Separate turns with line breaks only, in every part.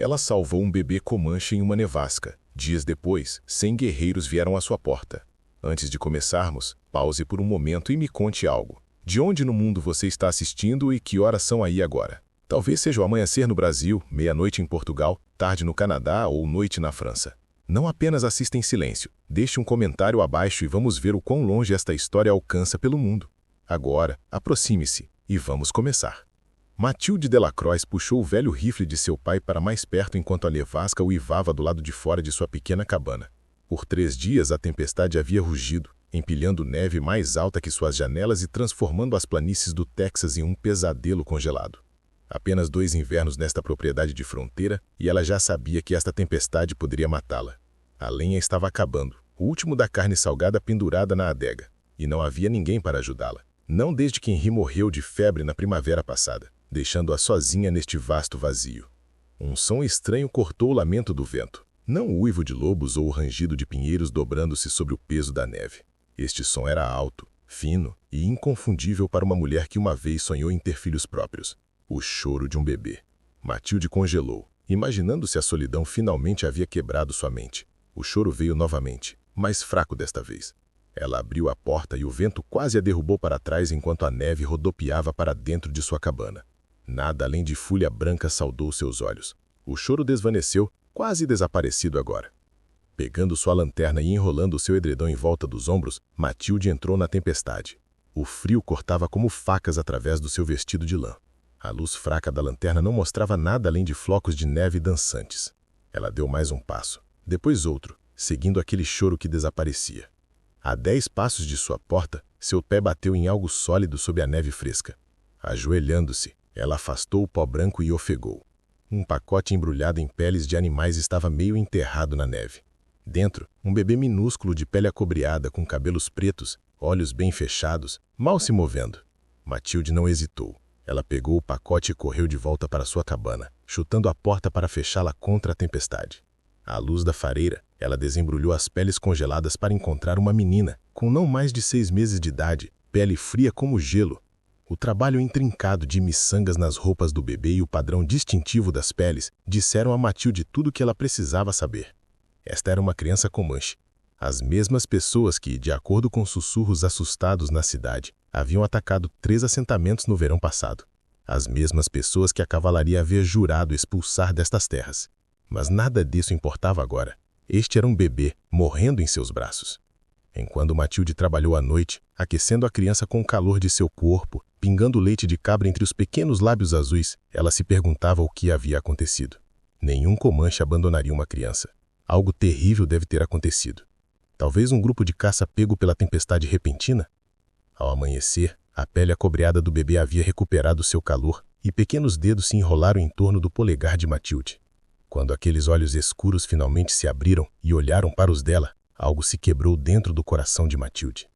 Ela salvou um bebê Comanche em uma nevasca. Dias depois, 100 guerreiros vieram à sua porta. Antes de começarmos, pause por um momento e me conte algo. De onde no mundo você está assistindo e que horas são aí agora? Talvez seja o amanhecer no Brasil, meia-noite em Portugal, tarde no Canadá ou noite na França. Não apenas assista em silêncio, deixe um comentário abaixo e vamos ver o quão longe esta história alcança pelo mundo. Agora, aproxime-se e vamos começar. Mathilde Delacroix puxou o velho rifle de seu pai para mais perto enquanto a nevasca uivava do lado de fora de sua pequena cabana. Por 3 dias a tempestade havia rugido, empilhando neve mais alta que suas janelas e transformando as planícies do Texas em um pesadelo congelado. Apenas 2 invernos nesta propriedade de fronteira e ela já sabia que esta tempestade poderia matá-la. A lenha estava acabando, o último da carne salgada pendurada na adega, e não havia ninguém para ajudá-la. Não desde que Henri morreu de febre na primavera passada, deixando-a sozinha neste vasto vazio. Um som estranho cortou o lamento do vento, não o uivo de lobos ou o rangido de pinheiros dobrando-se sobre o peso da neve. Este som era alto, fino e inconfundível para uma mulher que uma vez sonhou em ter filhos próprios. O choro de um bebê. Mathilde congelou, imaginando se a solidão finalmente havia quebrado sua mente. O choro veio novamente, mais fraco desta vez. Ela abriu a porta e o vento quase a derrubou para trás enquanto a neve rodopiava para dentro de sua cabana. Nada além de folha branca saudou seus olhos. O choro desvaneceu, quase desaparecido agora. Pegando sua lanterna e enrolando seu edredom em volta dos ombros, Mathilde entrou na tempestade. O frio cortava como facas através do seu vestido de lã. A luz fraca da lanterna não mostrava nada além de flocos de neve dançantes. Ela deu mais um passo, depois outro, seguindo aquele choro que desaparecia. A 10 passos de sua porta, seu pé bateu em algo sólido sob a neve fresca. Ajoelhando-se, ela afastou o pó branco e ofegou. Um pacote embrulhado em peles de animais estava meio enterrado na neve. Dentro, um bebê minúsculo de pele acobreada com cabelos pretos, olhos bem fechados, mal se movendo. Mathilde não hesitou. Ela pegou o pacote e correu de volta para sua cabana, chutando a porta para fechá-la contra a tempestade. À luz da fareira, ela desembrulhou as peles congeladas para encontrar uma menina, com não mais de 6 meses de idade, pele fria como gelo. O trabalho intrincado de miçangas nas roupas do bebê e o padrão distintivo das peles disseram a Mathilde tudo o que ela precisava saber. Esta era uma criança Comanche. As mesmas pessoas que, de acordo com sussurros assustados na cidade, haviam atacado 3 assentamentos no verão passado. As mesmas pessoas que a cavalaria havia jurado expulsar destas terras. Mas nada disso importava agora. Este era um bebê, morrendo em seus braços. Enquanto Mathilde trabalhou à noite, aquecendo a criança com o calor de seu corpo, pingando leite de cabra entre os pequenos lábios azuis, ela se perguntava o que havia acontecido. Nenhum Comanche abandonaria uma criança. Algo terrível deve ter acontecido. Talvez um grupo de caça pego pela tempestade repentina? Ao amanhecer, a pele acobreada do bebê havia recuperado seu calor e pequenos dedos se enrolaram em torno do polegar de Mathilde. Quando aqueles olhos escuros finalmente se abriram e olharam para os dela, algo se quebrou dentro do coração de Mathilde.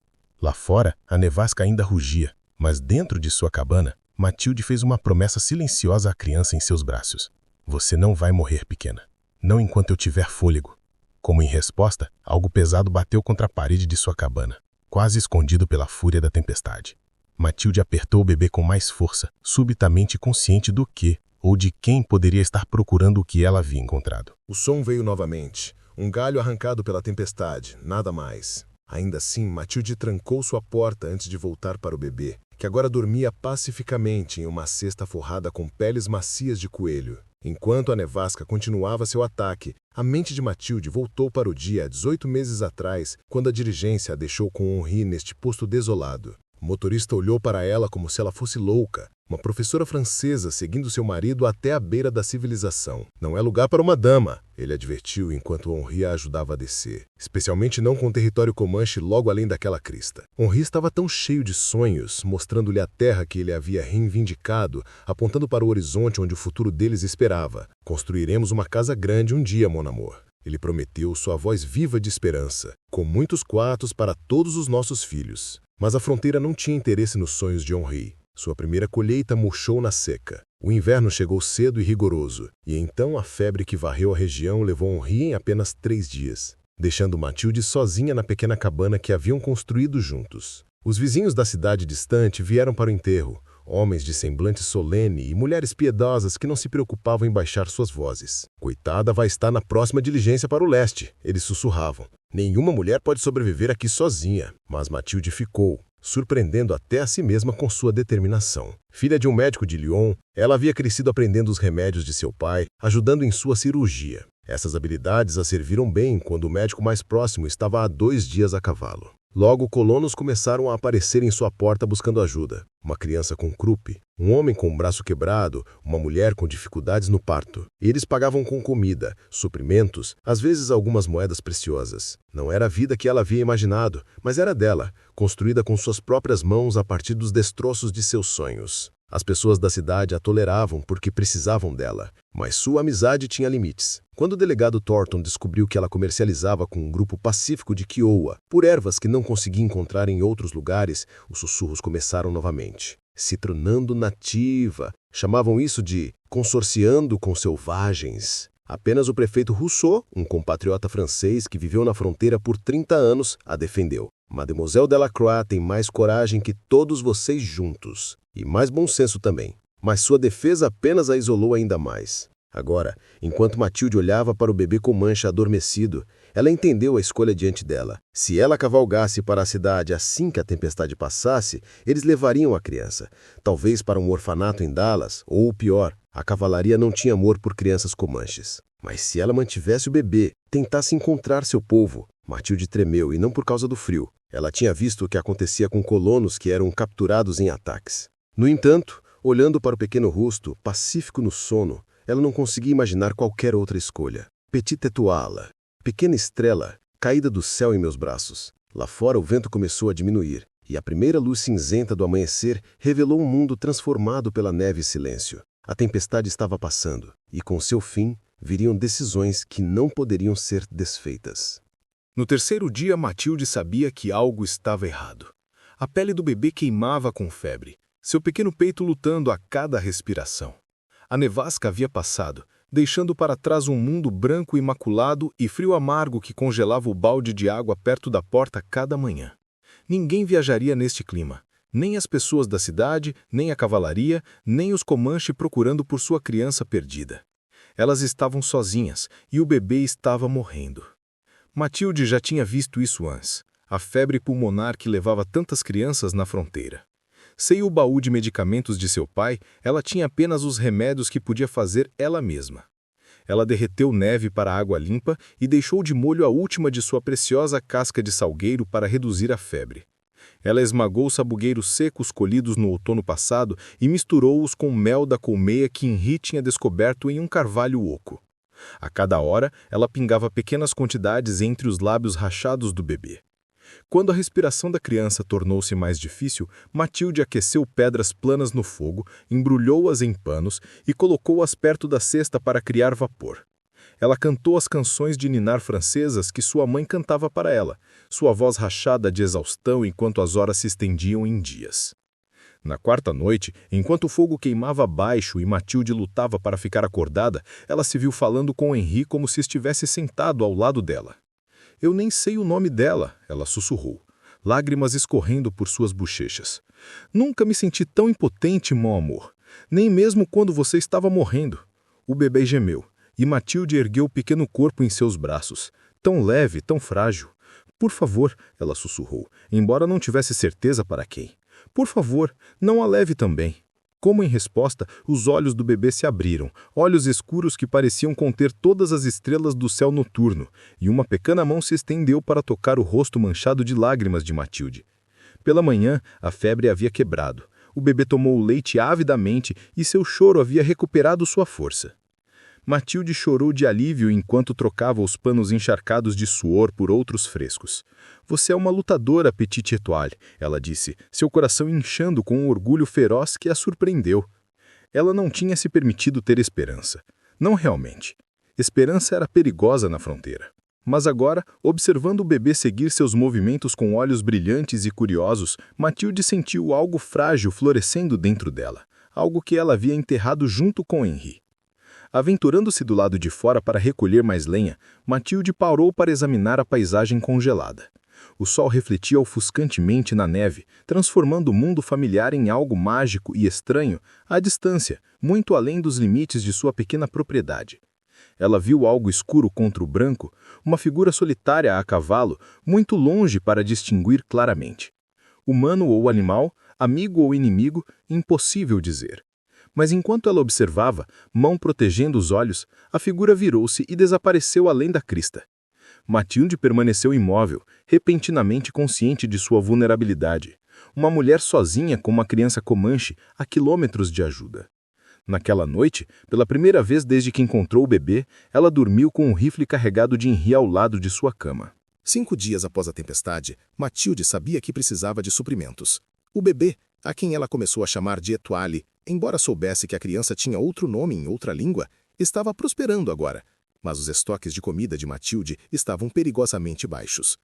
Lá fora, a nevasca ainda rugia, mas dentro de sua cabana, Mathilde fez uma promessa silenciosa à criança em seus braços. Você não vai morrer, pequena. Não enquanto eu tiver fôlego. Como em resposta, algo pesado bateu contra a parede de sua cabana, quase escondido pela fúria da tempestade. Mathilde apertou o bebê com mais força, subitamente consciente do que, ou de quem poderia estar procurando o que ela havia encontrado.
O som veio novamente, um galho arrancado pela tempestade, nada mais. Ainda assim, Mathilde trancou sua porta antes de voltar para o bebê, que agora dormia pacificamente em uma cesta forrada com peles macias de coelho. Enquanto a nevasca continuava seu ataque, a mente de Mathilde voltou para o dia 18 meses atrás, quando a diligência a deixou com Henri neste posto desolado. O motorista olhou para ela como se ela fosse louca, uma professora francesa seguindo seu marido até a beira da civilização. Não é lugar para uma dama, ele advertiu enquanto Henri a ajudava a descer, especialmente não com o território Comanche logo além daquela crista. Henri estava tão cheio de sonhos, mostrando-lhe a terra que ele havia reivindicado, apontando para o horizonte onde o futuro deles esperava. Construiremos uma casa grande um dia, mon amour. Ele prometeu, sua voz viva de esperança, com muitos quartos para todos os nossos filhos. Mas a fronteira não tinha interesse nos sonhos de Henri. Sua primeira colheita murchou na seca. O inverno chegou cedo e rigoroso, e então a febre que varreu a região levou Henri em apenas 3 dias, deixando Mathilde sozinha na pequena cabana que haviam construído juntos. Os vizinhos da cidade distante vieram para o enterro, homens de semblante solene e mulheres piedosas que não se preocupavam em baixar suas vozes. Coitada vai estar na próxima diligência para o leste, eles sussurravam. Nenhuma mulher pode sobreviver aqui sozinha, mas Mathilde ficou, surpreendendo até a si mesma com sua determinação. Filha de um médico de Lyon, ela havia crescido aprendendo os remédios de seu pai, ajudando em sua cirurgia. Essas habilidades a serviram bem quando o médico mais próximo estava há 2 dias a cavalo. Logo, colonos começaram a aparecer em sua porta buscando ajuda. Uma criança com croup, um homem com o braço quebrado, uma mulher com dificuldades no parto. Eles pagavam com comida, suprimentos, às vezes algumas moedas preciosas. Não era a vida que ela havia imaginado, mas era dela, construída com suas próprias mãos a partir dos destroços de seus sonhos. As pessoas da cidade a toleravam porque precisavam dela, mas sua amizade tinha limites. Quando o delegado Thornton descobriu que ela comercializava com um grupo pacífico de Kiowa por ervas que não conseguia encontrar em outros lugares, os sussurros começaram novamente. Citronando nativa, chamavam isso de consorciando com selvagens. Apenas o prefeito Rousseau, um compatriota francês que viveu na fronteira por 30 anos, a defendeu. Mademoiselle Delacroix tem mais coragem que todos vocês juntos. E mais bom senso também. Mas sua defesa apenas a isolou ainda mais. Agora, enquanto Mathilde olhava para o bebê com mancha adormecido, ela entendeu a escolha diante dela. Se ela cavalgasse para a cidade assim que a tempestade passasse, eles levariam a criança, talvez para um orfanato em Dallas, ou pior, a cavalaria não tinha amor por crianças comanches. Mas se ela mantivesse o bebê, tentasse encontrar seu povo, Mathilde tremeu e não por causa do frio. Ela tinha visto o que acontecia com colonos que eram capturados em ataques. No entanto, olhando para o pequeno rosto, pacífico no sono, ela não conseguia imaginar qualquer outra escolha. Petite étoile, pequena estrela, caída do céu em meus braços. Lá fora o vento começou a diminuir, e a primeira luz cinzenta do amanhecer revelou um mundo transformado pela neve e silêncio. A tempestade estava passando, e com seu fim viriam decisões que não poderiam ser desfeitas.
No terceiro dia, Mathilde sabia que algo estava errado. A pele do bebê queimava com febre, seu pequeno peito lutando a cada respiração. A nevasca havia passado, deixando para trás um mundo branco imaculado e frio amargo que congelava o balde de água perto da porta cada manhã. Ninguém viajaria neste clima, nem as pessoas da cidade, nem a cavalaria, nem os Comanche procurando por sua criança perdida. Elas estavam sozinhas e o bebê estava morrendo. Mathilde já tinha visto isso antes, a febre pulmonar que levava tantas crianças na fronteira. Sem o baú de medicamentos de seu pai, ela tinha apenas os remédios que podia fazer ela mesma. Ela derreteu neve para a água limpa e deixou de molho a última de sua preciosa casca de salgueiro para reduzir a febre. Ela esmagou sabugueiros secos colhidos no outono passado e misturou-os com mel da colmeia que Henri tinha descoberto em um carvalho oco. A cada hora, ela pingava pequenas quantidades entre os lábios rachados do bebê. Quando a respiração da criança tornou-se mais difícil, Mathilde aqueceu pedras planas no fogo, embrulhou-as em panos e colocou-as perto da cesta para criar vapor. Ela cantou as canções de ninar francesas que sua mãe cantava para ela, sua voz rachada de exaustão enquanto as horas se estendiam em dias. Na quarta noite, enquanto o fogo queimava abaixo e Mathilde lutava para ficar acordada, ela se viu falando com Henri como se estivesse sentado ao lado dela. Eu nem sei o nome dela, ela sussurrou, lágrimas escorrendo por suas bochechas. Nunca me senti tão impotente, mon amor, nem mesmo quando você estava morrendo. O bebê gemeu, e Mathilde ergueu o pequeno corpo em seus braços, tão leve, tão frágil. Por favor, ela sussurrou, embora não tivesse certeza para quem. Por favor, não a leve também. Como em resposta, os olhos do bebê se abriram, olhos escuros que pareciam conter todas as estrelas do céu noturno, e uma pequena mão se estendeu para tocar o rosto manchado de lágrimas de Mathilde. Pela manhã, a febre havia quebrado. O bebê tomou o leite avidamente e seu choro havia recuperado sua força. Mathilde chorou de alívio enquanto trocava os panos encharcados de suor por outros frescos. Você é uma lutadora, Petite Étoile, ela disse, seu coração inchando com um orgulho feroz que a surpreendeu. Ela não tinha se permitido ter esperança. Não realmente. Esperança era perigosa na fronteira. Mas agora, observando o bebê seguir seus movimentos com olhos brilhantes e curiosos, Mathilde sentiu algo frágil florescendo dentro dela, algo que ela havia enterrado junto com Henri. Aventurando-se do lado de fora para recolher mais lenha, Mathilde parou para examinar a paisagem congelada.
O sol refletia ofuscantemente na neve, transformando o mundo familiar em algo mágico e estranho à distância, muito além dos limites de sua pequena propriedade. Ela viu algo escuro contra o branco, uma figura solitária a cavalo, muito longe para distinguir claramente. Humano ou animal, amigo ou inimigo, impossível dizer. Mas enquanto ela observava, mão protegendo os olhos, a figura virou-se e desapareceu além da crista. Matilde permaneceu imóvel, repentinamente consciente de sua vulnerabilidade. Uma mulher sozinha com uma criança comanche a quilômetros de ajuda. Naquela noite, pela primeira vez desde que encontrou o bebê, ela dormiu com um rifle carregado de enria ao lado de sua cama.
5 dias após a tempestade, Matilde sabia que precisava de suprimentos. O bebê, a quem ela começou a chamar de Etoile, embora soubesse que a criança tinha outro nome em outra língua, estava prosperando agora, mas os estoques de comida de Matilde estavam perigosamente baixos.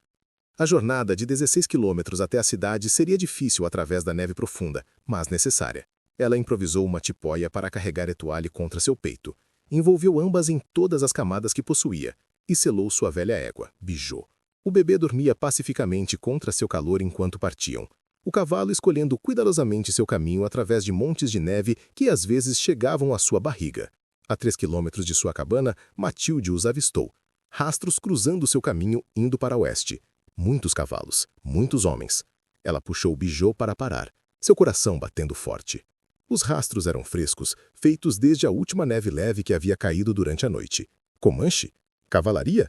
A jornada de 16 quilômetros até a cidade seria difícil através da neve profunda, mas necessária. Ela improvisou uma tipóia para carregar Etoile contra seu peito, envolveu ambas em todas as camadas que possuía e selou sua velha égua, Bijô. O bebê dormia pacificamente contra seu calor enquanto partiam, o cavalo escolhendo cuidadosamente seu caminho através de montes de neve que às vezes chegavam à sua barriga. A 3 quilômetros de sua cabana, Matilde os avistou. Rastros cruzando seu caminho, indo para oeste. Muitos cavalos, muitos homens. Ela puxou Bijô para parar, seu coração batendo forte. Os rastros eram frescos, feitos desde a última neve leve que havia caído durante a noite. Comanche? Cavalaria?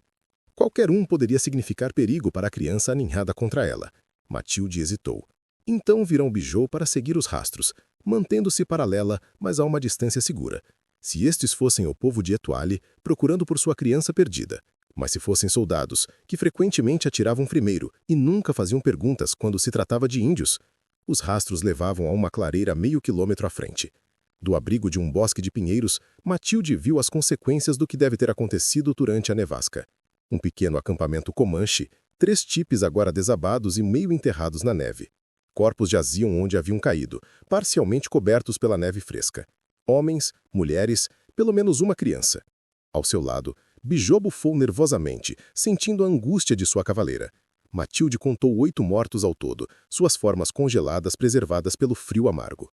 Qualquer um poderia significar perigo para a criança aninhada contra ela. Matilde hesitou. Então virou Bijô para seguir os rastros, mantendo-se paralela, mas a uma distância segura. Se estes fossem o povo de Etoile, procurando por sua criança perdida. Mas se fossem soldados, que frequentemente atiravam primeiro e nunca faziam perguntas quando se tratava de índios, os rastros levavam a uma clareira meio quilômetro à frente. Do abrigo de um bosque de pinheiros, Matilde viu as consequências do que deve ter acontecido durante a nevasca. Um pequeno acampamento comanche, 3 tipes agora desabados e meio enterrados na neve. Corpos jaziam onde haviam caído, parcialmente cobertos pela neve fresca. Homens, mulheres, pelo menos uma criança. Ao seu lado, Bijô bufou nervosamente, sentindo a angústia de sua cavaleira. Matilde contou 8 mortos ao todo, suas formas congeladas preservadas pelo frio amargo.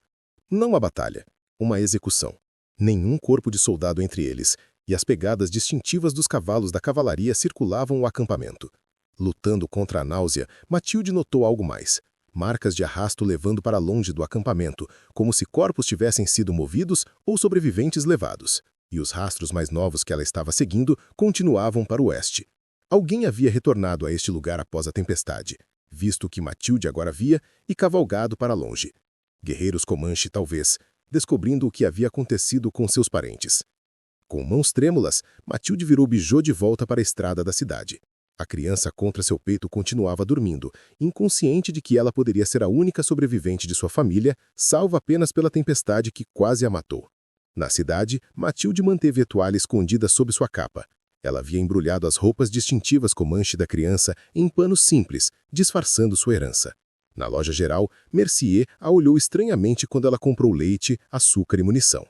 Não uma batalha, uma execução. Nenhum corpo de soldado entre eles, e as pegadas distintivas dos cavalos da cavalaria circulavam o acampamento. Lutando contra a náusea, Matilde notou algo mais. Marcas de arrasto levando para longe do acampamento, como se corpos tivessem sido movidos ou sobreviventes levados. E os rastros mais novos que ela estava seguindo continuavam para o oeste. Alguém havia retornado a este lugar após a tempestade, visto o que Matilde agora via e cavalgado para longe. Guerreiros Comanche, talvez, descobrindo o que havia acontecido com seus parentes. Com mãos trêmulas, Matilde virou Bijô de volta para a estrada da cidade. A criança contra seu peito continuava dormindo, inconsciente de que ela poderia ser a única sobrevivente de sua família, salva apenas pela tempestade que quase a matou. Na cidade, Matilde manteve Etoile escondida sob sua capa. Ela havia embrulhado as roupas distintivas Comanche da criança em panos simples, disfarçando sua herança. Na loja geral, Mercier a olhou estranhamente quando ela comprou leite, açúcar e munição.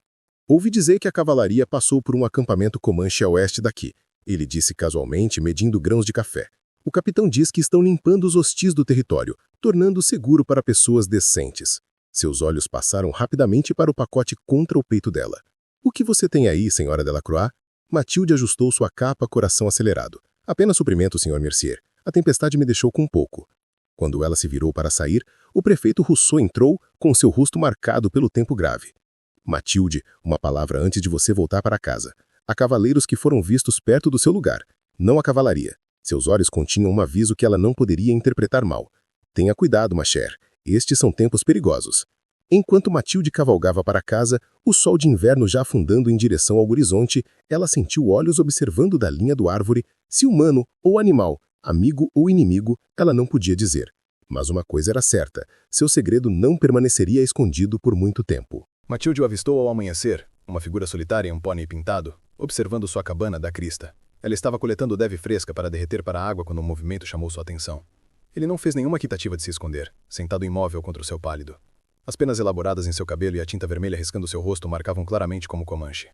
Ouvi dizer que a cavalaria passou por um acampamento Comanche a oeste daqui. Ele disse casualmente, medindo grãos de café. O capitão diz que estão limpando os hostis do território, tornando-o seguro para pessoas decentes. Seus olhos passaram rapidamente para o pacote contra o peito dela. O que você tem aí, senhora Delacroix? Matilde ajustou sua capa, coração acelerado. Apenas suprimento, senhor Mercier. A tempestade me deixou com pouco. Quando ela se virou para sair, o prefeito Rousseau entrou, com seu rosto marcado pelo tempo grave. Matilde, uma palavra antes de você voltar para casa. Há cavaleiros que foram vistos perto do seu lugar, não a cavalaria. Seus olhos continham um aviso que ela não poderia interpretar mal. Tenha cuidado, ma chère. Estes são tempos perigosos. Enquanto Matilde cavalgava para casa, o sol de inverno já afundando em direção ao horizonte, ela sentiu olhos observando da linha do árvore, se humano ou animal, amigo ou inimigo, ela não podia dizer. Mas uma coisa era certa, seu segredo não permaneceria escondido por muito tempo.
Matilde o avistou ao amanhecer, uma figura solitária em um pônei pintado, observando sua cabana da crista. Ela estava coletando neve fresca para derreter para a água quando um movimento chamou sua atenção. Ele não fez nenhuma tentativa de se esconder, sentado imóvel contra o céu pálido. As penas elaboradas em seu cabelo e a tinta vermelha riscando seu rosto marcavam claramente como Comanche.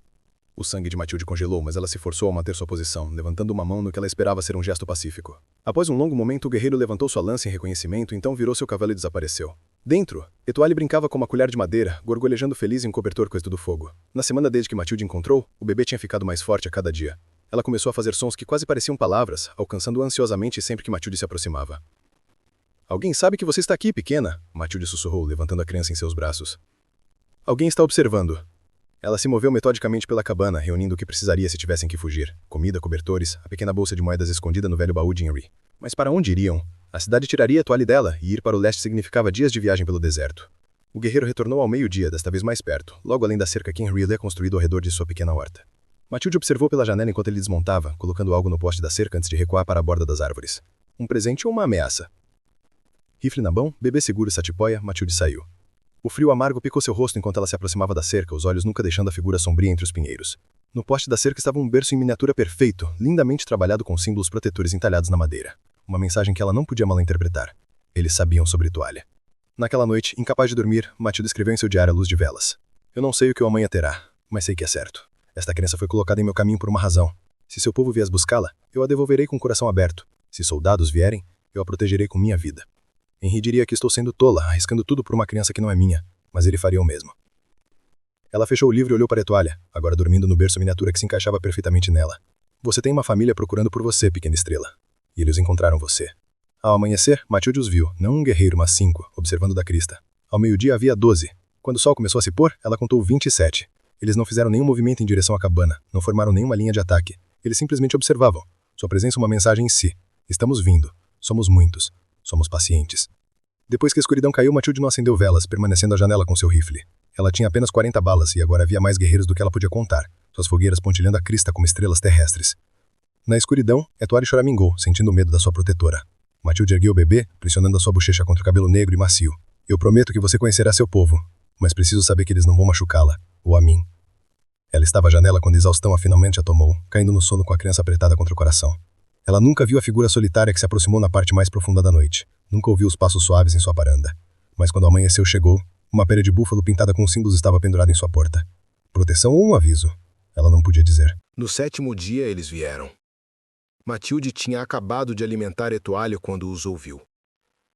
O sangue de Matilde congelou, mas ela se forçou a manter sua posição, levantando uma mão no que ela esperava ser um gesto pacífico. Após um longo momento, o guerreiro levantou sua lança em reconhecimento, então virou seu cavalo e desapareceu. Dentro, Etoile brincava com uma colher de madeira, gorgolejando feliz em um cobertor cozido do fogo. Na semana desde que Matilde encontrou, o bebê tinha ficado mais forte a cada dia. Ela começou a fazer sons que quase pareciam palavras, alcançando-o ansiosamente sempre que Matilde se aproximava. Alguém sabe que você está aqui, pequena? Matilde sussurrou, levantando a criança em seus braços. Alguém está observando. Ela se moveu metodicamente pela cabana, reunindo o que precisaria se tivessem que fugir. Comida, cobertores, a pequena bolsa de moedas escondida no velho baú de Henry. Mas para onde iriam? A cidade tiraria a toalha dela, e ir para o leste significava dias de viagem pelo deserto. O guerreiro retornou ao meio-dia, desta vez mais perto, logo além da cerca que Henry havia construído ao redor de sua pequena horta. Matilde observou pela janela enquanto ele desmontava, colocando algo no poste da cerca antes de recuar para a borda das árvores. Um presente ou uma ameaça? Rifle na mão, bebê seguro e satipoia, Matilde saiu. O frio amargo picou seu rosto enquanto ela se aproximava da cerca, os olhos nunca deixando a figura sombria entre os pinheiros. No poste da cerca estava um berço em miniatura perfeito, lindamente trabalhado com símbolos protetores entalhados na madeira. Uma mensagem que ela não podia mal interpretar. Eles sabiam sobre toalha. Naquela noite, incapaz de dormir, Matilde escreveu em seu diário à luz de velas. Eu não sei o que o amanhã terá, mas sei que é certo. Esta criança foi colocada em meu caminho por uma razão. Se seu povo vier buscá-la, eu a devolverei com o coração aberto. Se soldados vierem, eu a protegerei com minha vida. Henry diria que estou sendo tola, arriscando tudo por uma criança que não é minha, mas ele faria o mesmo. Ela fechou o livro e olhou para a toalha, agora dormindo no berço miniatura que se encaixava perfeitamente nela. Você tem uma família procurando por você, pequena estrela. E eles encontraram você. Ao amanhecer, Matilde os viu, não um guerreiro, mas 5, observando da crista. Ao meio-dia havia 12. Quando o sol começou a se pôr, ela contou 27. Eles não fizeram nenhum movimento em direção à cabana, não formaram nenhuma linha de ataque. Eles simplesmente observavam. Sua presença uma mensagem em si. Estamos vindo. Somos muitos. Somos pacientes. Depois que a escuridão caiu, Matilde não acendeu velas, permanecendo à janela com seu rifle. Ela tinha apenas 40 balas e agora havia mais guerreiros do que ela podia contar, suas fogueiras pontilhando a crista como estrelas terrestres. Na escuridão, Etoile choramingou, sentindo o medo da sua protetora. Matilde ergueu o bebê, pressionando a sua bochecha contra o cabelo negro e macio. Eu prometo que você conhecerá seu povo, mas preciso saber que eles não vão machucá-la, ou a mim. Ela estava à janela quando a exaustão a finalmente a tomou, caindo no sono com a criança apertada contra o coração. Ela nunca viu a figura solitária que se aproximou na parte mais profunda da noite. Nunca ouviu os passos suaves em sua varanda. Mas quando amanheceu chegou, uma pele de búfalo pintada com símbolos estava pendurada em sua porta. Proteção ou um aviso? Ela não podia dizer.
No 7º dia eles vieram. Matilde tinha acabado de alimentar Etoile quando os ouviu.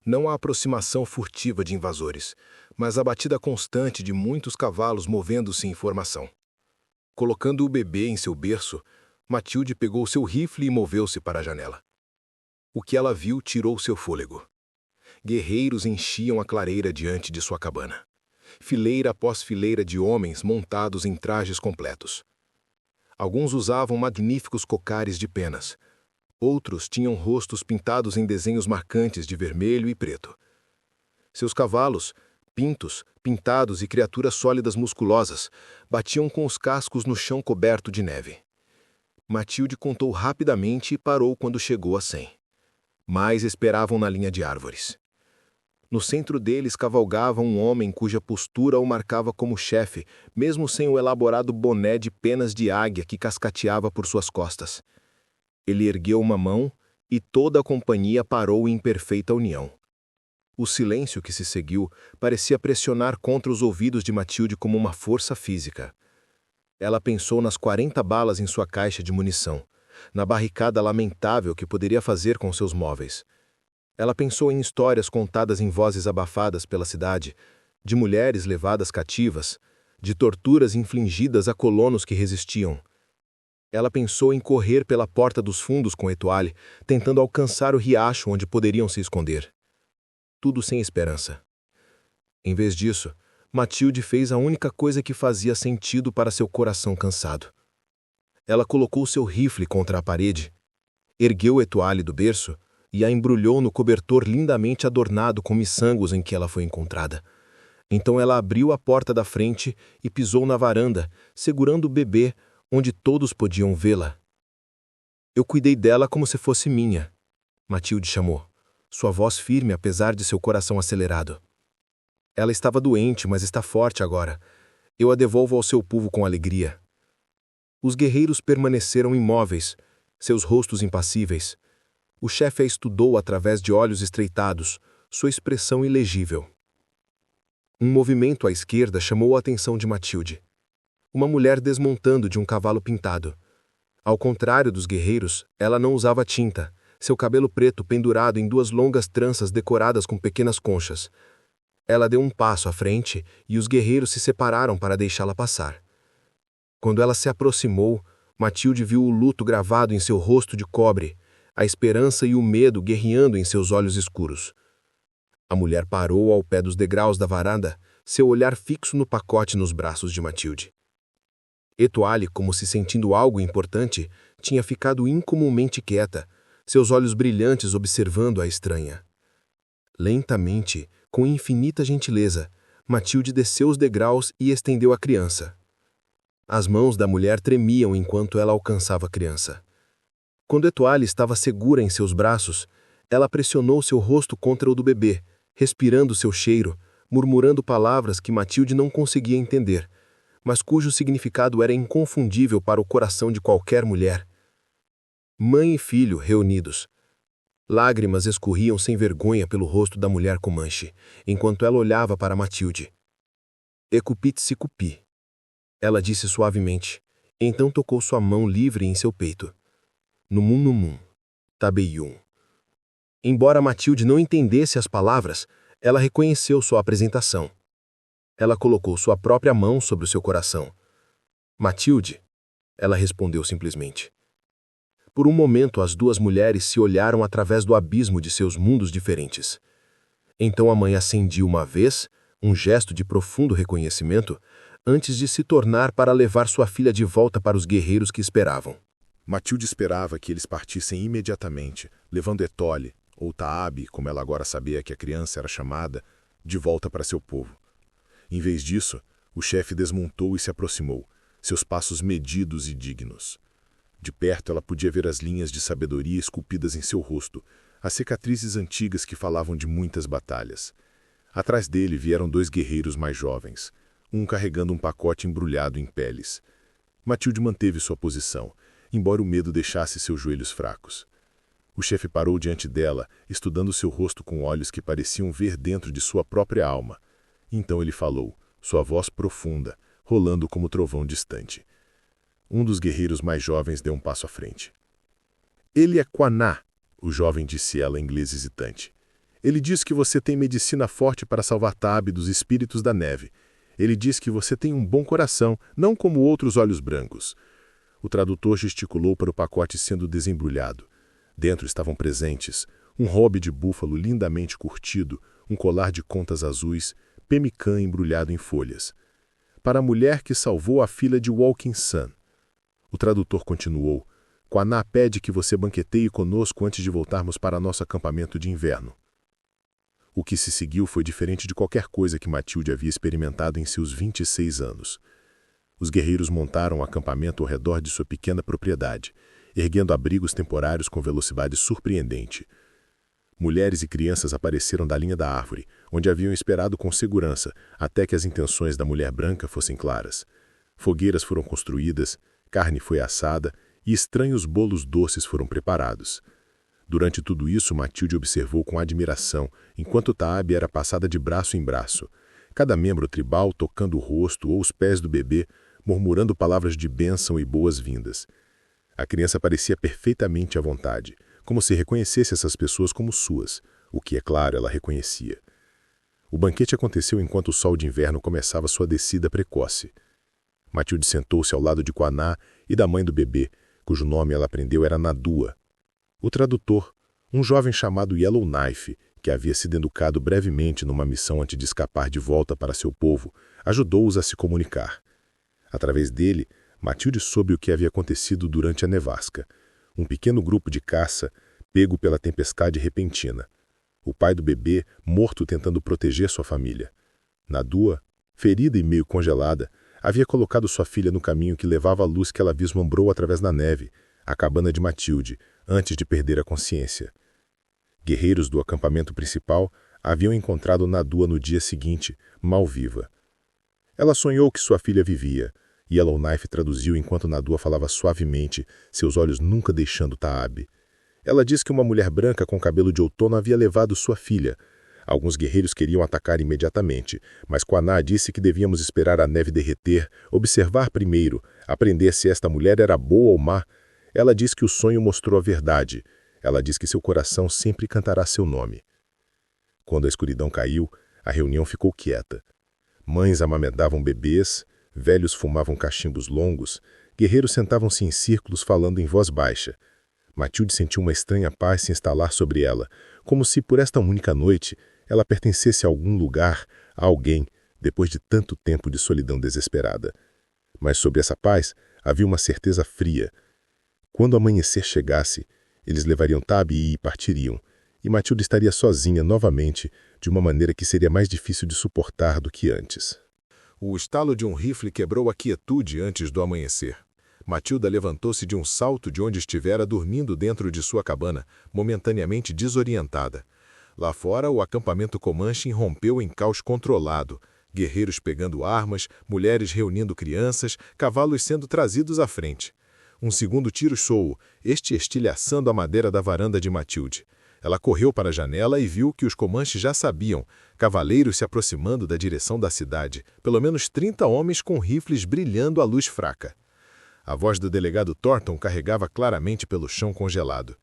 Não a aproximação furtiva de invasores, mas a batida constante de muitos cavalos movendo-se em formação. Colocando o bebê em seu berço, Matilde pegou seu rifle e moveu-se para a janela. O que ela viu tirou seu fôlego. Guerreiros enchiam a clareira diante de sua cabana. Fileira após fileira de homens montados em trajes completos. Alguns usavam magníficos cocares de penas. Outros tinham rostos pintados em desenhos marcantes de vermelho e preto. Seus cavalos, pintos, pintados e criaturas sólidas musculosas, batiam com os cascos no chão coberto de neve. Matilde contou rapidamente e parou quando chegou a 100. Mais esperavam na linha de árvores. No centro deles cavalgava um homem cuja postura o marcava como chefe, mesmo sem o elaborado boné de penas de águia que cascateava por suas costas. Ele ergueu uma mão e toda a companhia parou em perfeita união. O silêncio que se seguiu parecia pressionar contra os ouvidos de Matilde como uma força física. Ela pensou nas 40 balas em sua caixa de munição, na barricada lamentável que poderia fazer com seus móveis. Ela pensou em histórias contadas em vozes abafadas pela cidade, de mulheres levadas cativas, de torturas infligidas a colonos que resistiam. Ela pensou em correr pela porta dos fundos com Etoile, tentando alcançar o riacho onde poderiam se esconder. Tudo sem esperança. Em vez disso, Matilde fez a única coisa que fazia sentido para seu coração cansado. Ela colocou seu rifle contra a parede, ergueu Etoile do berço e a embrulhou no cobertor lindamente adornado com miçangos em que ela foi encontrada. Então ela abriu a porta da frente e pisou na varanda, segurando o bebê, onde todos podiam vê-la. Eu cuidei dela como se fosse minha, Matilde chamou, sua voz firme apesar de seu coração acelerado. Ela estava doente, mas está forte agora. Eu a devolvo ao seu povo com alegria. Os guerreiros permaneceram imóveis, seus rostos impassíveis. O chefe a estudou através de olhos estreitados, sua expressão ilegível. Um movimento à esquerda chamou a atenção de Matilde.
uma mulher desmontando de um cavalo pintado. Ao contrário dos guerreiros, ela não usava tinta, seu cabelo preto pendurado em 2 longas tranças decoradas com pequenas conchas. Ela deu um passo à frente e os guerreiros se separaram para deixá-la passar. Quando ela se aproximou, Matilde viu o luto gravado em seu rosto de cobre, a esperança e o medo guerreando em seus olhos escuros. A mulher parou ao pé dos degraus da varanda, seu olhar fixo no pacote nos braços de Matilde. Etoile, como se sentindo algo importante, tinha ficado incomumente quieta, seus olhos brilhantes observando a estranha. Lentamente, com infinita gentileza, Matilde desceu os degraus e estendeu a criança. As mãos da mulher tremiam enquanto ela alcançava a criança. Quando Etoile estava segura em seus braços, ela pressionou seu rosto contra o do bebê, respirando seu cheiro, murmurando palavras que Matilde não conseguia entender, mas cujo significado era inconfundível para o coração de qualquer mulher. Mãe e filho reunidos. Lágrimas escorriam sem vergonha pelo rosto da mulher Comanche, enquanto ela olhava para Matilde. Ecupit-se-cupi. Ela disse suavemente, então tocou sua mão livre em seu peito. Numum, tabeium. Embora Matilde não entendesse as palavras, ela reconheceu sua apresentação. Ela colocou sua própria mão sobre o seu coração. Matilde, ela respondeu simplesmente. Por um momento, as 2 mulheres se olharam através do abismo de seus mundos diferentes. Então a mãe acendiu uma vez, um gesto de profundo reconhecimento, antes de se tornar para levar sua filha de volta para os guerreiros que esperavam.
Matilde esperava que eles partissem imediatamente, levando Etoile, ou Taabe, como ela agora sabia que a criança era chamada, de volta para seu povo. Em vez disso, o chefe desmontou e se aproximou, seus passos medidos e dignos. De perto ela podia ver as linhas de sabedoria esculpidas em seu rosto, as cicatrizes antigas que falavam de muitas batalhas. Atrás dele vieram 2 guerreiros mais jovens, um carregando um pacote embrulhado em peles. Matilde manteve sua posição, embora o medo deixasse seus joelhos fracos. O chefe parou diante dela, estudando seu rosto com olhos que pareciam ver dentro de sua própria alma. Então ele falou, sua voz profunda, rolando como trovão distante. Um dos guerreiros mais jovens deu um passo à frente. Ele é Quaná, o jovem disse ela em inglês hesitante. Ele diz que você tem medicina forte para salvar Taabe dos espíritos da neve. Ele diz que você tem um bom coração, não como outros olhos brancos. O tradutor gesticulou para o pacote sendo desembrulhado. Dentro estavam presentes um robe de búfalo lindamente curtido, um colar de contas azuis, pemmican embrulhado em folhas. Para a mulher que salvou a filha de Walking Sun. O tradutor continuou. Quaná pede que você banqueteie conosco antes de voltarmos para nosso acampamento de inverno. O que se seguiu foi diferente de qualquer coisa que Matilde havia experimentado em seus 26 anos. Os guerreiros montaram um acampamento ao redor de sua pequena propriedade, erguendo abrigos temporários com velocidade surpreendente. Mulheres e crianças apareceram da linha da árvore, onde haviam esperado com segurança até que as intenções da mulher branca fossem claras. Fogueiras foram construídas, carne foi assada e estranhos bolos doces foram preparados. Durante tudo isso, Matilde observou com admiração, enquanto Taabe era passada de braço em braço, cada membro tribal tocando o rosto ou os pés do bebê, murmurando palavras de bênção e boas-vindas. A criança parecia perfeitamente à vontade, como se reconhecesse essas pessoas como suas, o que, é claro, ela reconhecia. O banquete aconteceu enquanto o sol de inverno começava sua descida precoce. Matilde sentou-se ao lado de Quaná e da mãe do bebê, cujo nome ela aprendeu era Nadua. O tradutor, um jovem chamado Yellowknife, que havia sido educado brevemente numa missão antes de escapar de volta para seu povo, ajudou-os a se comunicar. Através dele, Matilde soube o que havia acontecido durante a nevasca. Um pequeno grupo de caça, pego pela tempestade repentina. O pai do bebê, morto tentando proteger sua família. Nadua, ferida e meio congelada, havia colocado sua filha no caminho que levava à luz que ela vislumbrou através da neve, a cabana de Matilde, antes de perder a consciência. Guerreiros do acampamento principal haviam encontrado Nadua no dia seguinte, mal viva. Ela sonhou que sua filha vivia, e Yellowknife traduziu enquanto Nadua falava suavemente, seus olhos nunca deixando Taabe. Ela diz que uma mulher branca com cabelo de outono havia levado sua filha. Alguns guerreiros queriam atacar imediatamente, mas Quaná disse que devíamos esperar a neve derreter, observar primeiro, aprender se esta mulher era boa ou má. Ela diz que o sonho mostrou a verdade. Ela diz que seu coração sempre cantará seu nome. Quando a escuridão caiu, a reunião ficou quieta. Mães amamentavam bebês, velhos fumavam cachimbos longos, guerreiros sentavam-se em círculos falando em voz baixa. Matilde sentiu uma estranha paz se instalar sobre ela, como se, por esta única noite, ela pertencesse a algum lugar, a alguém, depois de tanto tempo de solidão desesperada. Mas sob essa paz havia uma certeza fria. Quando o amanhecer chegasse, eles levariam Tabi e partiriam, e Matilde estaria sozinha novamente, de uma maneira que seria mais difícil de suportar do que antes.
O estalo de um rifle quebrou a quietude antes do amanhecer. Matilda levantou-se de um salto de onde estivera dormindo dentro de sua cabana, momentaneamente desorientada. Lá fora, o acampamento Comanche irrompeu em caos controlado. Guerreiros pegando armas, mulheres reunindo crianças, cavalos sendo trazidos à frente. Um segundo tiro soou, este estilhaçando a madeira da varanda de Matilde. Ela correu para a janela e viu que os Comanches já sabiam, cavaleiros se aproximando da direção da cidade, pelo menos 30 homens com rifles brilhando à luz fraca. A voz do delegado Thornton carregava claramente pelo chão congelado.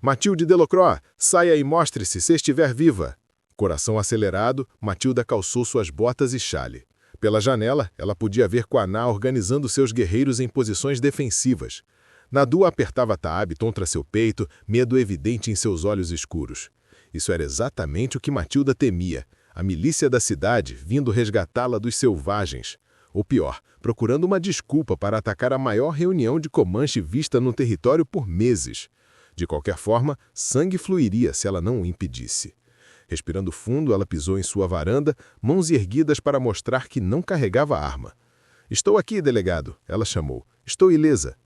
Matilde Delacroix, saia e mostre-se se estiver viva. Coração acelerado, Matilda calçou suas botas e chale. Pela janela, ela podia ver Quaná organizando seus guerreiros em posições defensivas. Nadu apertava Taab contra seu peito, medo evidente em seus olhos escuros. Isso era exatamente o que Matilda temia, a milícia da cidade vindo resgatá-la dos selvagens. Ou pior, procurando uma desculpa para atacar a maior reunião de Comanche vista no território por meses. De qualquer forma, sangue fluiria se ela não o impedisse. Respirando fundo, ela pisou em sua varanda, mãos erguidas para mostrar que não carregava arma. "Estou aqui, delegado", ela chamou. "Estou ilesa."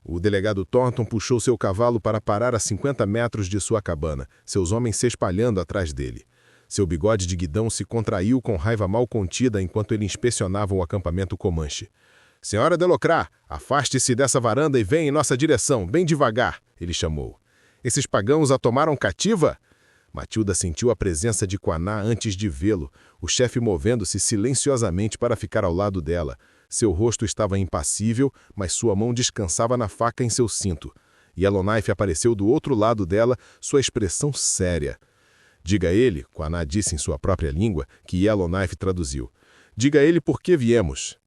O delegado Thornton puxou seu cavalo para parar a 50 metros de sua cabana, seus homens se espalhando atrás dele. Seu bigode de guidão se contraiu com raiva mal contida enquanto ele inspecionava o acampamento Comanche. "Senhora Delacroix, afaste-se dessa varanda e venha em nossa direção, bem devagar", ele chamou. "Esses pagãos a tomaram cativa?" Matilda sentiu a presença de Quaná antes de vê-lo, o chefe movendo-se silenciosamente para ficar ao lado dela. Seu rosto estava impassível, mas sua mão descansava na faca em seu cinto. Yellowknife apareceu do outro lado dela, sua expressão séria. "Diga a ele", Quaná disse em sua própria língua, que Yellowknife traduziu. "Diga a ele por que viemos."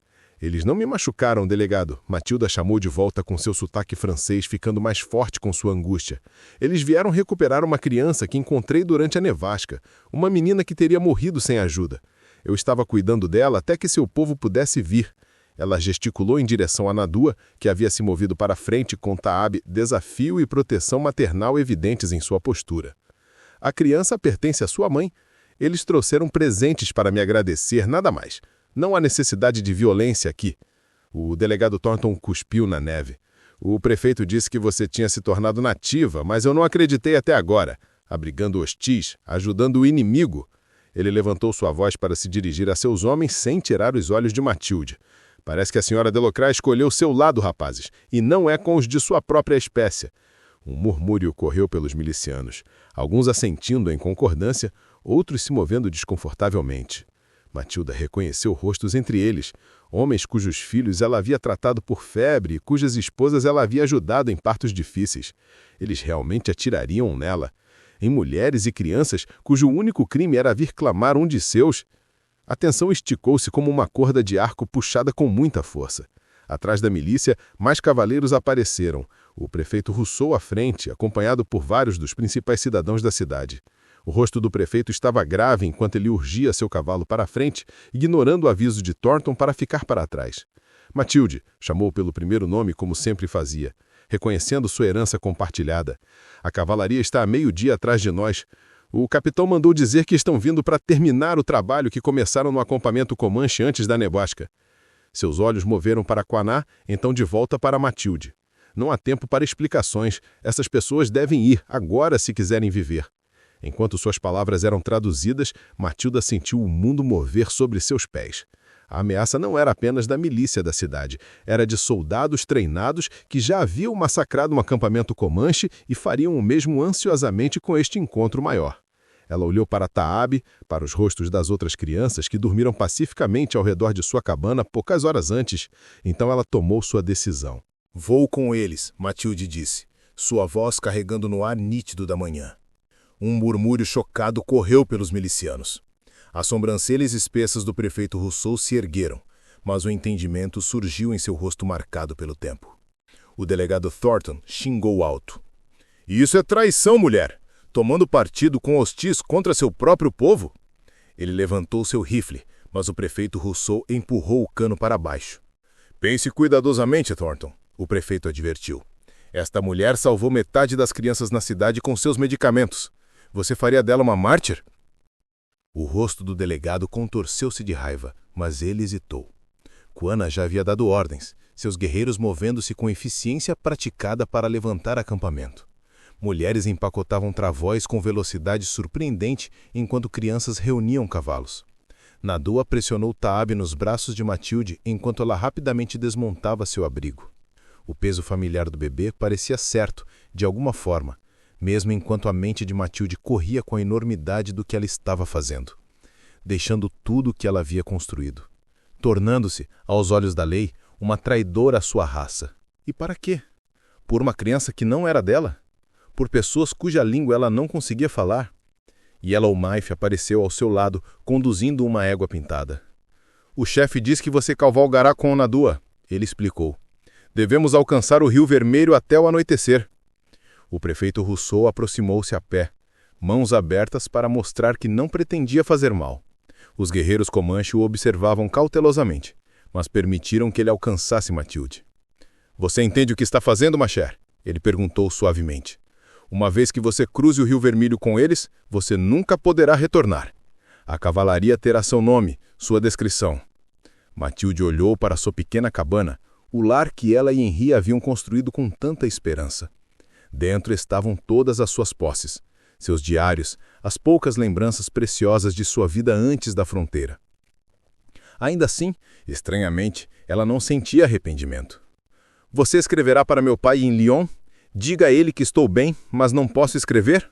"Eles não me machucaram, delegado", Matilda chamou de volta com seu sotaque francês, ficando mais forte com sua angústia. "Eles vieram recuperar uma criança que encontrei durante a nevasca, uma menina que teria morrido sem ajuda. Eu estava cuidando dela até que seu povo pudesse vir." Ela gesticulou em direção a Nadua, que havia se movido para frente com Taab, desafio e proteção maternal evidentes em sua postura. "A criança pertence à sua mãe. Eles trouxeram presentes para me agradecer, nada mais. Não há necessidade de violência aqui." O delegado Thornton cuspiu na neve. "O prefeito disse que você tinha se tornado nativa, mas eu não acreditei até agora. Abrigando hostis, ajudando o inimigo." Ele levantou sua voz para se dirigir a seus homens sem tirar os olhos de Matilde. "Parece que a senhora Delacroix escolheu seu lado, rapazes, e não é com os de sua própria espécie." Um murmúrio correu pelos milicianos, alguns assentindo em concordância, outros se movendo desconfortavelmente. Matilda reconheceu rostos entre eles, homens cujos filhos ela havia tratado por febre e cujas esposas ela havia ajudado em partos difíceis. Eles realmente atirariam nela. Em mulheres e crianças cujo único crime era vir clamar um de seus. A tensão esticou-se como uma corda de arco puxada com muita força. Atrás da milícia, mais cavaleiros apareceram. O prefeito Rousseau à frente, acompanhado por vários dos principais cidadãos da cidade. O rosto do prefeito estava grave enquanto ele urgia seu cavalo para a frente, ignorando o aviso de Thornton para ficar para trás. "Matilde", chamou pelo primeiro nome como sempre fazia, reconhecendo sua herança compartilhada. "A cavalaria está a meio-dia atrás de nós. O capitão mandou dizer que estão vindo para terminar o trabalho que começaram no acampamento Comanche antes da nevasca." Seus olhos moveram para Quaná, então de volta para Matilde. "Não há tempo para explicações. Essas pessoas devem ir, agora, se quiserem viver." Enquanto suas palavras eram traduzidas, Matilda sentiu o mundo mover sobre seus pés. A ameaça não era apenas da milícia da cidade, era de soldados treinados que já haviam massacrado um acampamento Comanche e fariam o mesmo ansiosamente com este encontro maior. Ela olhou para Taabe, para os rostos das outras crianças que dormiram pacificamente ao redor de sua cabana poucas horas antes. Então ela tomou sua decisão.
Vou com eles, Matilde disse, sua voz carregando no ar nítido da manhã. Um murmúrio chocado correu pelos milicianos. As sobrancelhas espessas do prefeito Rousseau se ergueram, mas o entendimento surgiu em seu rosto marcado pelo tempo. O delegado Thornton xingou alto. Isso é traição, mulher! Tomando partido com hostis contra seu próprio povo? Ele levantou seu rifle, mas o prefeito Rousseau empurrou o cano para baixo. Pense cuidadosamente, Thornton, o prefeito advertiu. Esta mulher salvou metade das crianças na cidade com seus medicamentos. Você faria dela uma mártir? O rosto do delegado contorceu-se de raiva, mas ele hesitou. Quana já havia dado ordens, seus guerreiros movendo-se com eficiência praticada para levantar acampamento. Mulheres empacotavam travóis com velocidade surpreendente enquanto crianças reuniam cavalos. Nadua pressionou Taabe nos braços de Matilde enquanto ela rapidamente desmontava seu abrigo. O peso familiar do bebê parecia certo, de alguma forma, mesmo enquanto a mente de Matilde corria com a enormidade do que ela estava fazendo, deixando tudo o que ela havia construído, tornando-se, aos olhos da lei, uma traidora à sua raça. E para quê? Por uma criança que não era dela? Por pessoas cuja língua ela não conseguia falar? Yellowknife apareceu ao seu lado, conduzindo uma égua pintada. O chefe diz que você cavalgará com Nadua, ele explicou. Devemos alcançar o Rio Vermelho até o anoitecer. O prefeito Rousseau aproximou-se a pé, mãos abertas para mostrar que não pretendia fazer mal. Os guerreiros Comanche o observavam cautelosamente, mas permitiram que ele alcançasse Matilde. Você entende o que está fazendo, Macher? Ele perguntou suavemente. Uma vez que você cruze o Rio Vermelho com eles, você nunca poderá retornar. A cavalaria terá seu nome, sua descrição. Matilde olhou para sua pequena cabana, o lar que ela e Henri haviam construído com tanta esperança. Dentro estavam todas as suas posses, seus diários, as poucas lembranças preciosas de sua vida antes da fronteira. Ainda assim, estranhamente, ela não sentia arrependimento. Você escreverá para meu pai em Lyon? Diga a ele que estou bem, mas não posso escrever?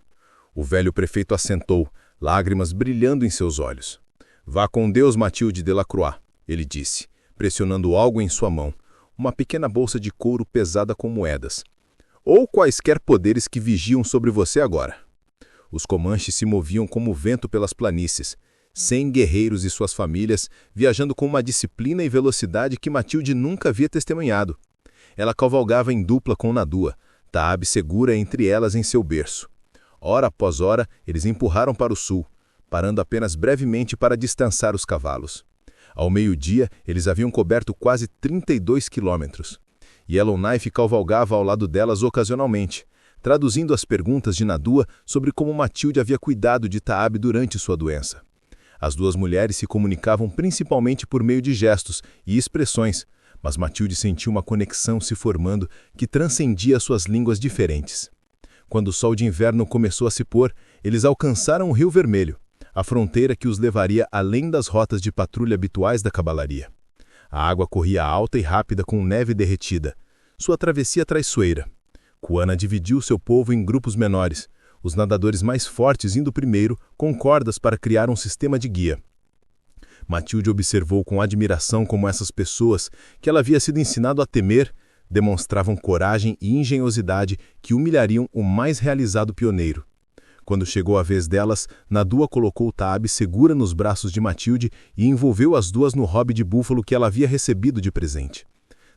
O velho prefeito assentou, lágrimas brilhando em seus olhos. Vá com Deus, Matilde Delacroix, ele disse, pressionando algo em sua mão, uma pequena bolsa de couro pesada com moedas. Ou quaisquer poderes que vigiam sobre você agora. Os Comanches se moviam como vento pelas planícies, 100 guerreiros e suas famílias viajando com uma disciplina e velocidade que Matilde nunca havia testemunhado. Ela cavalgava em dupla com Nadua, Taabe segura entre elas em seu berço. Hora após hora, eles empurraram para o sul, parando apenas brevemente para distanciar os cavalos. Ao meio-dia, eles haviam coberto quase 32 quilômetros. Yellowknife cavalgava ao lado delas ocasionalmente, traduzindo as perguntas de Nadua sobre como Matilde havia cuidado de Taabe durante sua doença. As duas mulheres se comunicavam principalmente por meio de gestos e expressões, mas Matilde sentiu uma conexão se formando que transcendia suas línguas diferentes. Quando o sol de inverno começou a se pôr, eles alcançaram o Rio Vermelho, a fronteira que os levaria além das rotas de patrulha habituais da cavalaria. A água corria alta e rápida com neve derretida, sua travessia traiçoeira. Quana dividiu seu povo em grupos menores, os nadadores mais fortes indo primeiro, com cordas para criar um sistema de guia. Matilde observou com admiração como essas pessoas, que ela havia sido ensinado a temer, demonstravam coragem e engenhosidade que humilhariam o mais realizado pioneiro. Quando chegou a vez delas, Nadua colocou Taabe segura nos braços de Matilde e envolveu as duas no hobby de búfalo que ela havia recebido de presente.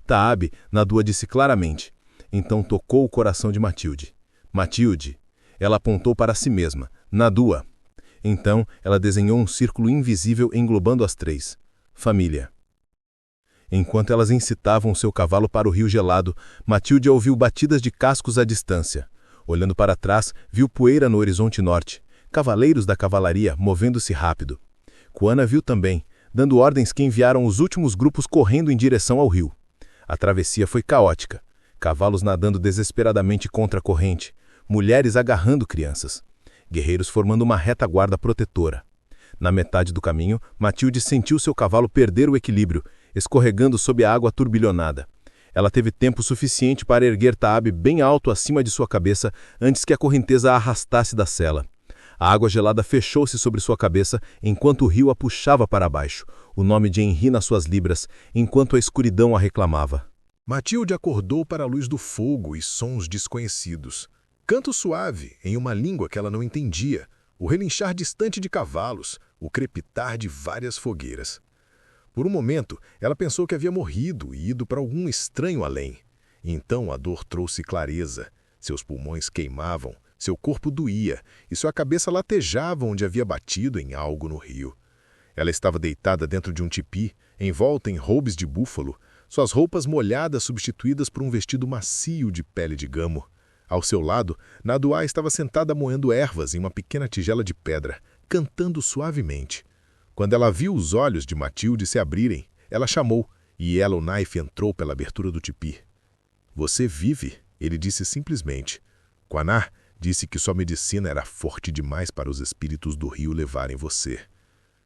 Taabe, Nadua disse claramente. Então tocou o coração de Matilde. Matilde. Ela apontou para si mesma. Nadua. Então ela desenhou um círculo invisível englobando as três. Família. Enquanto elas incitavam seu cavalo para o rio gelado, Matilde ouviu batidas de cascos à distância. Olhando para trás, viu poeira no horizonte norte, cavaleiros da cavalaria movendo-se rápido. Quana viu também, dando ordens que enviaram os últimos grupos correndo em direção ao rio. A travessia foi caótica, cavalos nadando desesperadamente contra a corrente, mulheres agarrando crianças, guerreiros formando uma retaguarda protetora. Na metade do caminho, Matilde sentiu seu cavalo perder o equilíbrio, escorregando sob a água turbilhonada. Ela teve tempo suficiente para erguer Taabe bem alto acima de sua cabeça antes que a correnteza a arrastasse da sela.
A água gelada fechou-se sobre sua cabeça enquanto o rio a puxava para baixo, o nome de Henri nas suas libras, enquanto a escuridão a reclamava.
Matilde acordou para a luz do fogo e sons desconhecidos. Canto suave, em uma língua que ela não entendia, o relinchar distante de cavalos, o crepitar de várias fogueiras. Por um momento, ela pensou que havia morrido e ido para algum estranho além. Então a dor trouxe clareza. Seus pulmões queimavam, seu corpo doía e sua cabeça latejava onde havia batido em algo no rio. Ela estava deitada dentro de um tipi, envolta em roubes de búfalo, suas roupas molhadas substituídas por um vestido macio de pele de gamo. Ao seu lado, Naduá estava sentada moendo ervas em uma pequena tigela de pedra, cantando suavemente. Quando ela viu os olhos de Matilde se abrirem, ela chamou, e Yellowknife entrou pela abertura do tipi. "Você vive?" ele disse simplesmente. Quanar disse que sua medicina era forte demais para os espíritos do rio levarem você.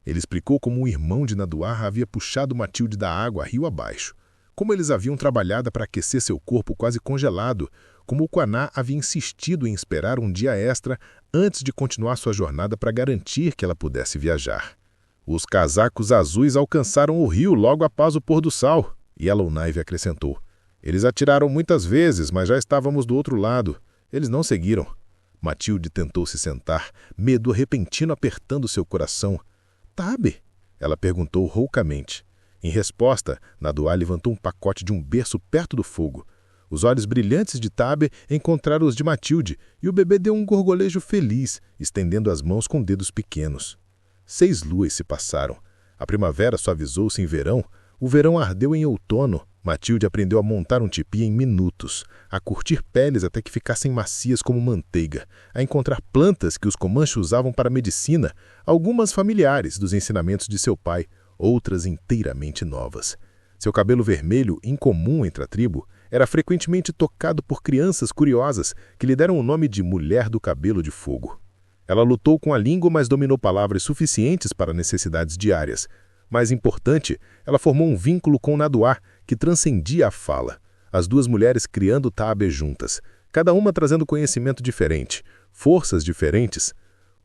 Ele explicou como um irmão de Naduá havia puxado Matilde da água rio abaixo, como eles haviam trabalhado para aquecer seu corpo quase congelado, como o Quaná havia insistido em esperar um dia extra antes de continuar sua jornada para garantir que ela pudesse viajar. Os casacos azuis alcançaram o rio logo após o pôr do sol, Yellowknife acrescentou. Eles atiraram muitas vezes, mas já estávamos do outro lado. Eles não seguiram. Matilde tentou se sentar, medo repentino apertando seu coração. "Tabe?" ela perguntou roucamente. Em resposta, Naduá levantou um pacote de um berço perto do fogo. Os olhos brilhantes de Tabe encontraram os de Matilde, e o bebê deu um gorgolejo feliz, estendendo as mãos com dedos pequenos. 6 luas se passaram. A primavera suavizou-se em verão, o verão ardeu em outono. Matilde aprendeu a montar um tipi em minutos, a curtir peles até que ficassem macias como manteiga, a encontrar plantas que os comanches usavam para medicina, algumas familiares dos ensinamentos de seu pai, outras inteiramente novas. Seu cabelo vermelho, incomum entre a tribo, era frequentemente tocado por crianças curiosas que lhe deram o nome de Mulher do Cabelo de Fogo. Ela lutou com a língua, mas dominou palavras suficientes para necessidades diárias. Mais importante, ela formou um vínculo com Naduá, que transcendia a fala. As duas mulheres criando Tabe juntas, cada uma trazendo conhecimento diferente, forças diferentes.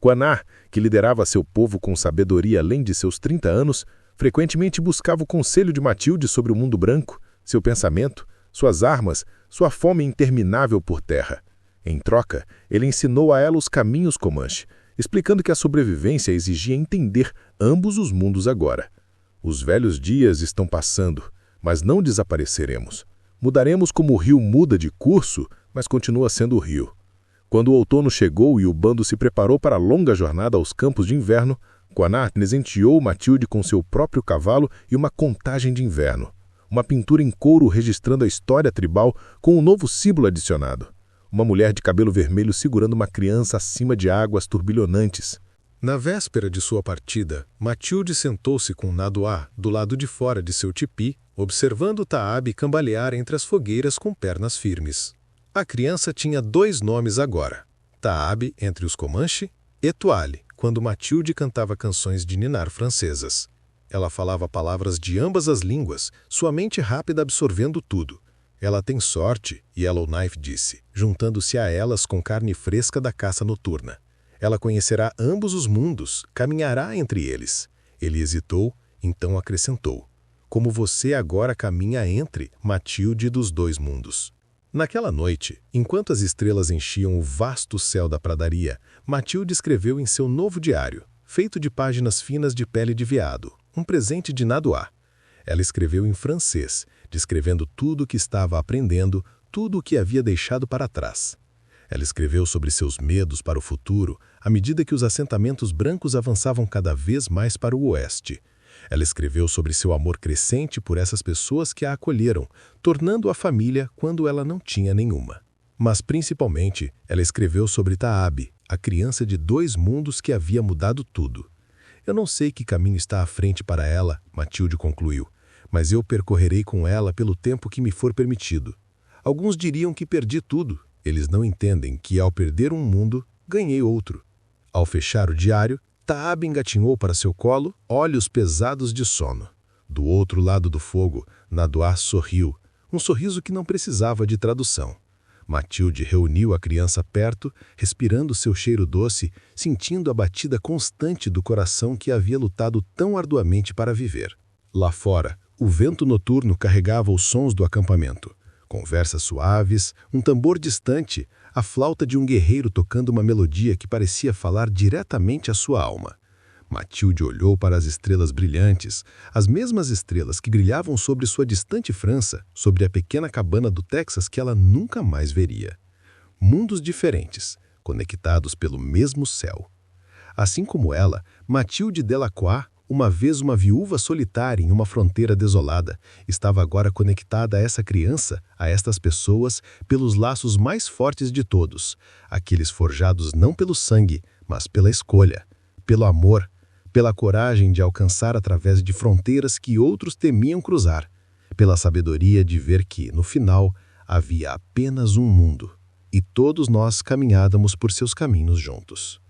Quanar, que liderava seu povo com sabedoria além de seus 30 anos, frequentemente buscava o conselho de Matilde sobre o mundo branco, seu pensamento, suas armas, sua fome interminável por terra. Em troca, ele ensinou a ela os caminhos Comanche, explicando que a sobrevivência exigia entender ambos os mundos agora. Os velhos dias estão passando, mas não desapareceremos. Mudaremos como o rio muda de curso, mas continua sendo o rio. Quando o outono chegou e o bando se preparou para a longa jornada aos campos de inverno, Quanar presenteou Matilde com seu próprio cavalo e uma contagem de inverno. Uma pintura em couro registrando a história tribal com um novo símbolo adicionado. Uma mulher de cabelo vermelho segurando uma criança acima de águas turbilhonantes.
Na véspera de sua partida, Matilde sentou-se com Naduá do lado de fora de seu tipi, observando Taabe cambalear entre as fogueiras com pernas firmes. A criança tinha 2 nomes agora. Taabe entre os Comanche, Etoile, quando Matilde cantava canções de ninar francesas. Ela falava palavras de ambas as línguas, sua mente rápida absorvendo tudo. Ela tem sorte, Yellowknife disse, juntando-se a elas com carne fresca da caça noturna. Ela conhecerá ambos os mundos, caminhará entre eles. Ele hesitou, então acrescentou. Como você agora caminha entre Matilde dos 2 mundos. Naquela noite, enquanto as estrelas enchiam o vasto céu da pradaria, Matilde escreveu em seu novo diário, feito de páginas finas de pele de veado, um presente de Naduá. Ela escreveu em francês, descrevendo tudo o que estava aprendendo, tudo o que havia deixado para trás. Ela escreveu sobre seus medos para o futuro, à medida que os assentamentos brancos avançavam cada vez mais para o oeste. Ela escreveu sobre seu amor crescente por essas pessoas que a acolheram, tornando-a família quando ela não tinha nenhuma. Mas, principalmente, ela escreveu sobre Taabe, a criança de 2 mundos que havia mudado tudo. Eu não sei que caminho está à frente para ela, Matilde concluiu, mas eu percorrerei com ela pelo tempo que me for permitido. Alguns diriam que perdi tudo. Eles não entendem que, ao perder um mundo, ganhei outro. Ao fechar o diário, Taabe engatinhou para seu colo, olhos pesados de sono. Do outro lado do fogo, Naduá sorriu, um sorriso que não precisava de tradução. Matilde reuniu a criança perto, respirando seu cheiro doce, sentindo a batida constante do coração que havia lutado tão arduamente para viver. Lá fora, o vento noturno carregava os sons do acampamento. Conversas suaves, um tambor distante, a flauta de um guerreiro tocando uma melodia que parecia falar diretamente à sua alma. Matilde olhou para as estrelas brilhantes, as mesmas estrelas que brilhavam sobre sua distante França, sobre a pequena cabana do Texas que ela nunca mais veria. Mundos diferentes, conectados pelo mesmo céu. Assim como ela, Matilde Delacroix, uma vez uma viúva solitária em uma fronteira desolada, estava agora conectada a essa criança, a estas pessoas, pelos laços mais fortes de todos, aqueles forjados não pelo sangue, mas pela escolha, pelo amor, pela coragem de alcançar através de fronteiras que outros temiam cruzar, pela sabedoria de ver que, no final, havia apenas um mundo, e todos nós caminhávamos por seus caminhos juntos.